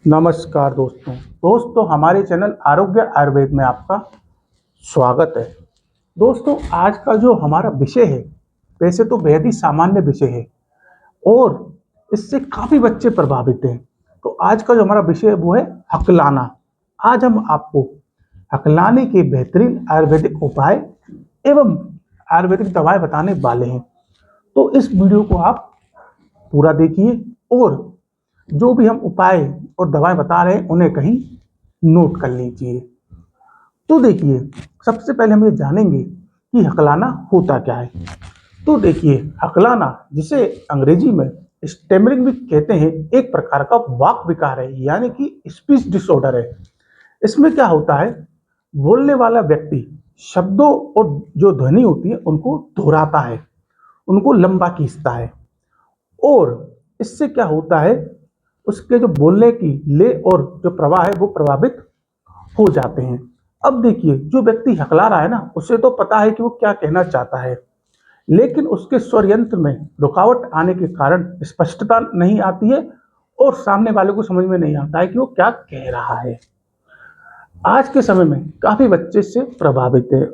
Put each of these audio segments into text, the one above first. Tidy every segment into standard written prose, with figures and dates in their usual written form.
नमस्कार दोस्तों हमारे चैनल आरोग्य आयुर्वेद में आपका स्वागत है। दोस्तों आज का जो हमारा विषय है वैसे तो बेहद ही सामान्य विषय है और इससे काफ़ी बच्चे प्रभावित हैं। तो आज का जो हमारा विषय है वो है हकलाना। आज हम आपको हकलाने के बेहतरीन आयुर्वेदिक उपाय एवं आयुर्वेदिक दवाएं बताने वाले हैं। तो इस वीडियो को आप पूरा देखिए और जो भी हम उपाय और दवाएं बता रहे हैं उन्हें कहीं नोट कर लीजिए। तो देखिए, सबसे पहले हम ये जानेंगे कि हकलाना होता क्या है। तो देखिए, हकलाना जिसे अंग्रेजी में स्टैमरिंग भी कहते हैं, एक प्रकार का वाक विकार है, यानी कि स्पीच डिसऑर्डर है। इसमें क्या होता है, बोलने वाला व्यक्ति शब्दों और जो ध्वनि होती है उनको दोहराता है, उनको लंबा खींचता है और इससे क्या होता है, उसके जो बोलने की ले और जो प्रवाह है वो प्रभावित हो जाते हैं। अब देखिए, जो व्यक्ति हकला रहा है ना, उसे तो पता है कि वो क्या कहना चाहता है, लेकिन उसके स्वर यंत्र में रुकावट आने के कारण स्पष्टता नहीं आती है और सामने वाले को समझ में नहीं आता है कि वो क्या कह रहा है। आज के समय में काफी बच्चे इससे प्रभावित है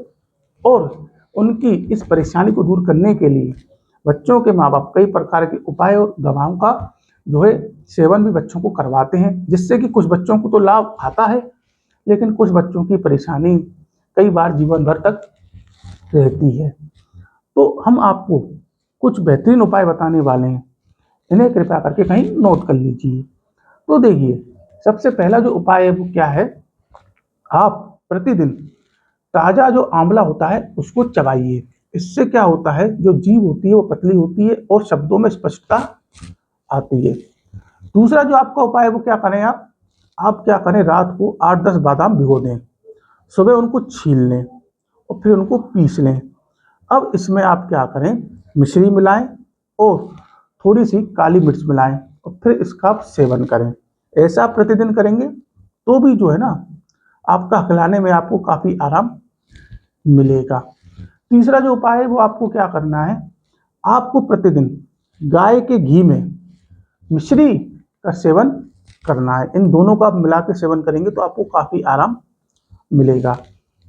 और उनकी इस परेशानी को दूर करने के लिए बच्चों के माँ बाप कई प्रकार के उपाय और दवाओं का जो है सेवन भी बच्चों को करवाते हैं, जिससे कि कुछ बच्चों को तो लाभ आता है, लेकिन कुछ बच्चों की परेशानी कई बार जीवन भर तक रहती है। तो हम आपको कुछ बेहतरीन उपाय बताने वाले हैं, इन्हें कृपया करके कहीं नोट कर लीजिए। तो देखिए, सबसे पहला जो उपाय है वो क्या है, आप प्रतिदिन ताजा जो आंवला होता है उसको चबाइए। इससे क्या होता है, जो जीभ होती है वो पतली होती है और शब्दों में स्पष्टता आती है। दूसरा जो आपका उपाय है वो क्या करें, आप क्या करें, रात को 8-10 बादाम भिगो दें, सुबह उनको छील लें और फिर उनको पीस लें। अब इसमें आप क्या करें, मिश्री मिलाएं और थोड़ी सी काली मिर्च मिलाएं और फिर इसका आप सेवन करें। ऐसा आप प्रतिदिन करेंगे तो भी जो है ना, आपका हकलाने में आपको काफ़ी आराम मिलेगा। तीसरा जो उपाय है वो आपको क्या करना है, आपको प्रतिदिन गाय के घी में मिश्री का सेवन करना है। इन दोनों का आप मिला के सेवन करेंगे तो आपको काफ़ी आराम मिलेगा।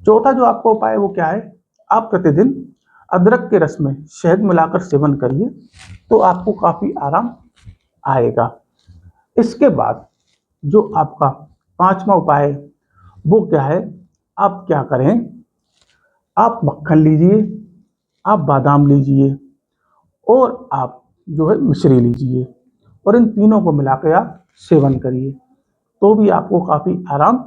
चौथा जो आपका उपाय है वो क्या है, आप प्रतिदिन अदरक के रस में शहद मिलाकर सेवन करिए तो आपको काफ़ी आराम आएगा। इसके बाद जो आपका पांचवा उपाय है वो क्या है, आप क्या करें, आप मक्खन लीजिए, आप बादाम लीजिए और आप जो है मिश्री लीजिए और इन तीनों को मिला के आप सेवन करिए तो भी आपको काफ़ी आराम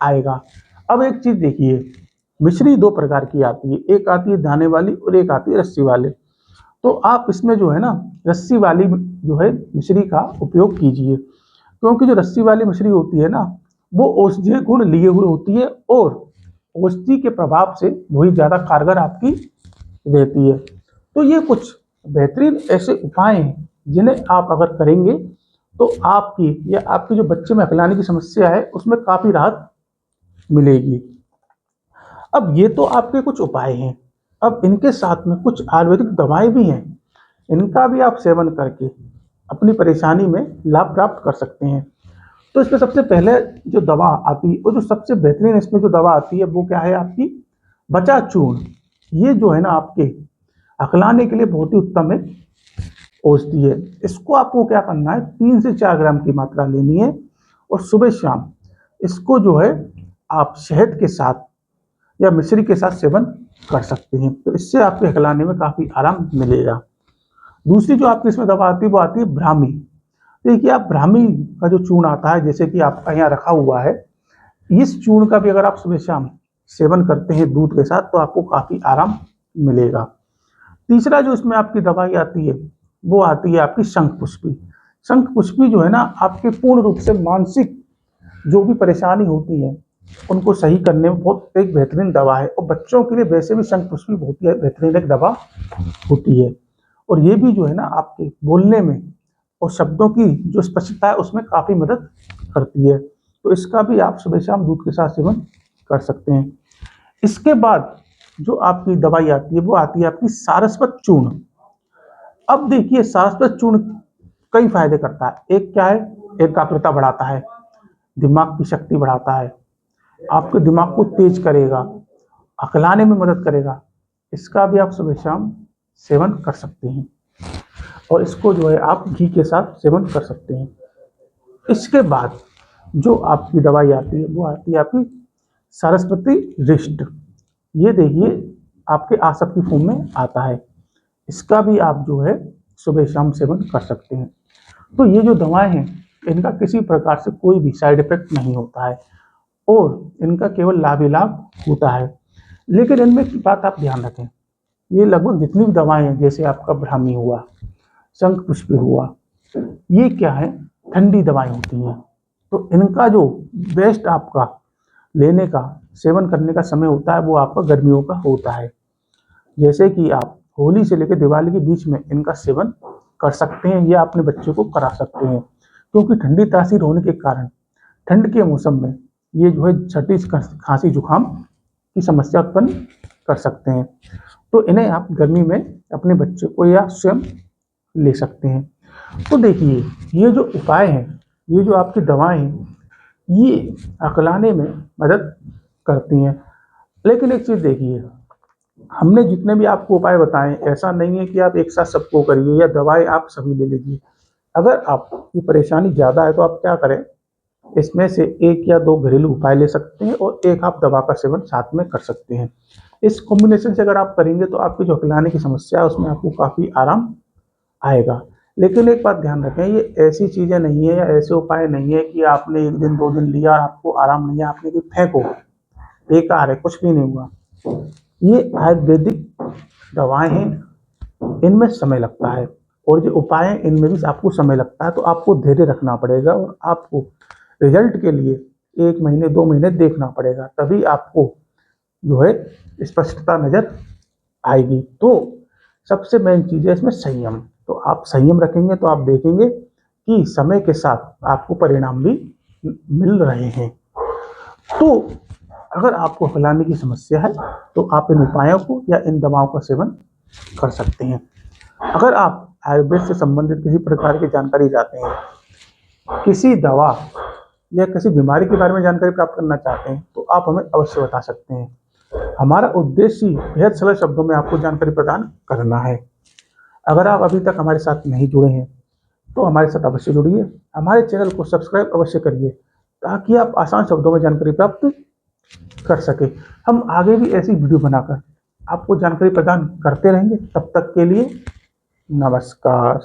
आएगा। अब एक चीज़ देखिए, मिश्री दो प्रकार की आती है, एक आती है दाने वाली और एक आती है रस्सी वाली। तो आप इसमें जो है ना, रस्सी वाली जो है मिश्री का उपयोग कीजिए, क्योंकि जो रस्सी वाली मिश्री होती है ना, वो औषधीय गुण लिए हुए होती है और औषधि के प्रभाव से वही ज़्यादा कारगर आपकी रहती है। तो ये कुछ बेहतरीन ऐसे उपाय हैं जिन्हें आप अगर करेंगे तो आपकी या आपके जो बच्चे में हकलाने की समस्या है उसमें काफ़ी राहत मिलेगी। अब ये तो आपके कुछ उपाय हैं, अब इनके साथ में कुछ आयुर्वेदिक दवाएं भी हैं, इनका भी आप सेवन करके अपनी परेशानी में लाभ प्राप्त कर सकते हैं। तो इसमें सबसे पहले जो दवा आती है और जो सबसे बेहतरीन इसमें जो दवा आती है वो क्या है, आपकी बचा चूर्ण। ये जो है ना, आपके हकलाने के लिए बहुत ही उत्तम है औषधि है। इसको आपको क्या करना है, 3 से 4 ग्राम की मात्रा लेनी है और सुबह शाम इसको जो है आप शहद के साथ या मिश्री के साथ सेवन कर सकते हैं। तो इससे आपके हकलाने में काफ़ी आराम मिलेगा। दूसरी जो आपकी इसमें दवा आती है वो आती है ब्राह्मी। देखिए, आप ब्राह्मी का जो चूर्ण आता है, जैसे कि आपका यहाँ रखा हुआ है, इस चूर्ण का भी अगर आप सुबह शाम सेवन करते हैं दूध के साथ तो आपको काफ़ी आराम मिलेगा। तीसरा जो इसमें आपकी दवाई आती है वो आती है आपकी शंख पुष्पी। शंख पुष्पी जो है ना, आपके पूर्ण रूप से मानसिक जो भी परेशानी होती है उनको सही करने में बहुत एक बेहतरीन दवा है और बच्चों के लिए वैसे भी शंख पुष्पी बहुत ही बेहतरीन एक दवा होती है और ये भी जो है ना, आपके बोलने में और शब्दों की जो स्पष्टता है उसमें काफ़ी मदद करती है। तो इसका भी आप सुबह शाम दूध के साथ सेवन कर सकते हैं। इसके बाद जो आपकी दवाई आती है वो आती है आपकी सारस्वत चूर्ण। अब देखिए, सारस्वत चूर्ण कई फायदे करता है। एक क्या है, एकाग्रता बढ़ाता है, दिमाग की शक्ति बढ़ाता है, आपके दिमाग को तेज करेगा, अकलाने में मदद करेगा। इसका भी आप सुबह शाम सेवन कर सकते हैं और इसको जो है आप घी के साथ सेवन कर सकते हैं। इसके बाद जो आपकी दवाई आती है वो आती है आपकी सरस्वती रिष्ट। ये देखिए आपके आसप की फॉर्म में आता है। इसका भी आप जो है सुबह शाम सेवन कर सकते हैं। तो ये जो दवाएं हैं इनका किसी प्रकार से कोई भी साइड इफेक्ट नहीं होता है और इनका केवल लाभ ही लाभ होता है। लेकिन इनमें एक बात आप ध्यान रखें, ये लगभग जितनी भी दवाएं हैं जैसे आपका ब्राह्मी हुआ, शंख पुष्पी हुआ, ये क्या है, ठंडी दवाएं होती हैं। तो इनका जो बेस्ट आपका लेने का सेवन करने का समय होता है वो आपका गर्मियों का होता है। जैसे कि आप होली से लेकर दिवाली के बीच में इनका सेवन कर सकते हैं या अपने बच्चे को करा सकते हैं, क्योंकि ठंडी तासीर होने के कारण ठंड के मौसम में ये जो है छठी खांसी जुकाम की समस्या उत्पन्न कर सकते हैं। तो इन्हें आप गर्मी में अपने बच्चे को या स्वयं ले सकते हैं। तो देखिए ये जो उपाय हैं, ये जो आपकी दवाएं हैं, ये अकलाने में मदद करती हैं। लेकिन एक चीज़ देखिए, हमने जितने भी आपको उपाय बताए ऐसा नहीं है कि आप एक साथ सबको करिए या दवाएं आप सभी ले लीजिए। अगर आपकी परेशानी ज़्यादा है तो आप क्या करें, इसमें से 1 या 2 घरेलू उपाय ले सकते हैं और एक आप दवा का सेवन साथ में कर सकते हैं। इस कॉम्बिनेशन से अगर आप करेंगे तो आपकी जो अकलाने की समस्या है उसमें आपको काफ़ी आराम आएगा। लेकिन एक बात ध्यान रखें, ये ऐसी चीज़ें नहीं है या ऐसे उपाय नहीं है कि आपने 1 दिन 2 दिन लिया और आपको आराम नहीं है, आपने कि फेंको, बेकार है, कुछ भी नहीं हुआ। ये आयुर्वेदिक दवाएं हैं, इनमें समय लगता है और जो उपाय हैं इनमें भी आपको समय लगता है। तो आपको धैर्य रखना पड़ेगा और आपको रिजल्ट के लिए 1 महीने 2 महीने देखना पड़ेगा, तभी आपको जो है स्पष्टता नजर आएगी। तो सबसे मेन चीज़ है इसमें संयम। तो आप संयम रखेंगे तो आप देखेंगे कि समय के साथ आपको परिणाम भी मिल रहे हैं। तो अगर आपको फैलाने की समस्या है तो आप इन उपायों को या इन दवाओं का सेवन कर सकते हैं। अगर आप आयुर्वेद से संबंधित किसी प्रकार की जानकारी चाहते हैं, किसी दवा या किसी बीमारी के बारे में जानकारी प्राप्त करना चाहते हैं तो आप हमें अवश्य बता सकते हैं। हमारा उद्देश्य बेहद सरल शब्दों में आपको जानकारी प्रदान करना है। अगर आप अभी तक हमारे साथ नहीं जुड़े हैं तो हमारे साथ अवश्य जुड़िए, हमारे चैनल को सब्सक्राइब अवश्य करिए ताकि आप आसान शब्दों में जानकारी प्राप्त कर सके। हम आगे भी ऐसी वीडियो बनाकर आपको जानकारी प्रदान करते रहेंगे। तब तक के लिए नमस्कार।